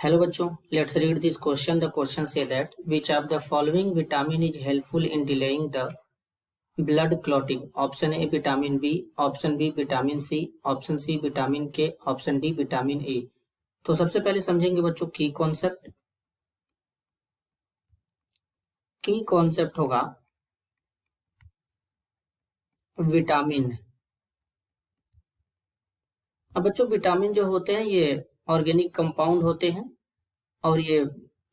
Hello बच्चों, let's read this question. The question say that which of the following vitamin is helpful in delaying the blood clotting? Option A vitamin B, option B vitamin C, option C vitamin K, option D vitamin E. तो सबसे पहले समझेंगे बच्चों की concept होगा vitamin. अब बच्चों vitamin जो होते हैं ये ऑर्गेनिक कंपाउंड होते हैं और ये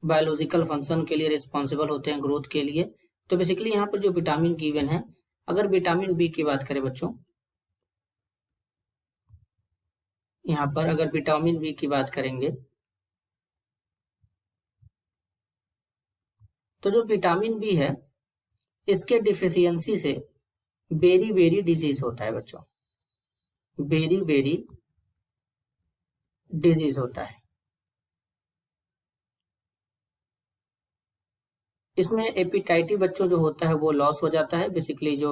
बायोलॉजिकल फंक्शन के लिए रिस्पॉन्सिबल होते हैं, ग्रोथ के लिए। तो बेसिकली यहाँ पर जो विटामिन गिवन है, अगर विटामिन बी की बात करें बच्चों, यहाँ पर अगर विटामिन बी की बात करेंगे तो जो विटामिन बी है इसके डिफिशियंसी से बेरी डिजीज होता है बच्चों, बेरी डिजीज होता है। इसमें एपिटाइटी बच्चों जो होता है वो लॉस हो जाता है, बेसिकली जो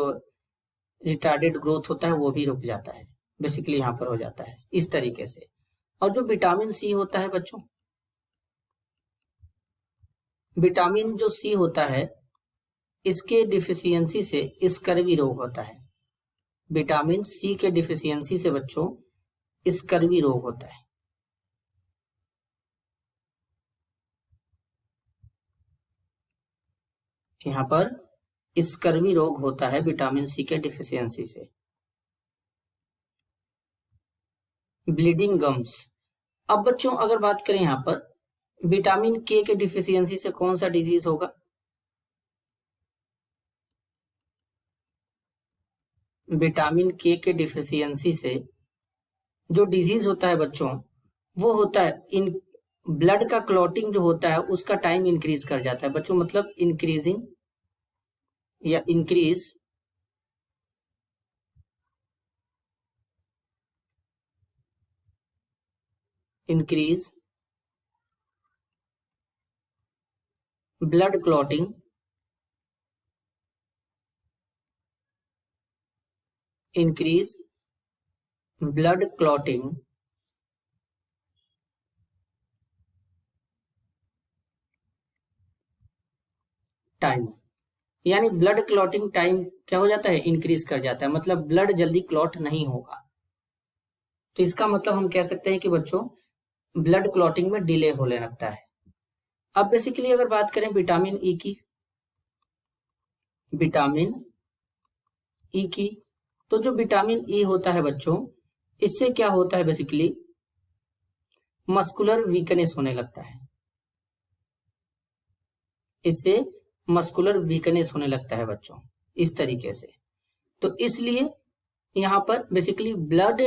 रिटार्डेड ग्रोथ होता है वो भी रुक जाता है, बेसिकली यहाँ पर हो जाता है इस तरीके से। और जो विटामिन सी होता है बच्चों, विटामिन जो सी होता है इसके डिफिशियंसी से स्कर्वी रोग होता है। विटामिन सी के डिफिशियंसी से बच्चों स्कर्वी रोग होता है। यहाँ पर स्कर्वी रोग होता है विटामिन सी के डिफिशियंसी से। Bleeding gums. अब बच्चों अगर बात करें यहाँ पर विटामिन के डिफिशियंसी से कौन सा डिजीज होगा? विटामिन के डिफिशियंसी से जो डिजीज होता है बच्चों वो होता है इन ब्लड का क्लॉटिंग जो होता है उसका टाइम इंक्रीज कर जाता है बच्चों, मतलब इंक्रीजिंग या increase blood clotting increase blood clotting time, यानी ब्लड क्लॉटिंग टाइम क्या हो जाता है? इंक्रीज कर जाता है, मतलब ब्लड जल्दी क्लॉट नहीं होगा। तो इसका मतलब हम कह सकते हैं कि बच्चों ब्लड क्लॉटिंग में डिले होने लगता है। अब बेसिकली अगर बात करें विटामिन ई की, तो जो विटामिन ई होता है बच्चों इससे क्या होता है? बेसिकली मस्कुलर वीकनेस होने लगता है, इससे मस्कुलर वीकनेस होने लगता है बच्चों इस तरीके से। तो इसलिए यहाँ पर बेसिकली ब्लड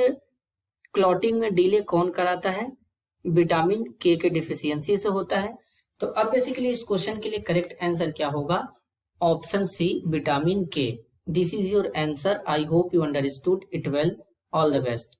क्लॉटिंग में डिले कौन कराता है? विटामिन के डिफिशियंसी से होता है। तो अब बेसिकली इस क्वेश्चन के लिए करेक्ट आंसर क्या होगा? ऑप्शन सी विटामिन के। This is your answer. I hope you understood it well. All the best.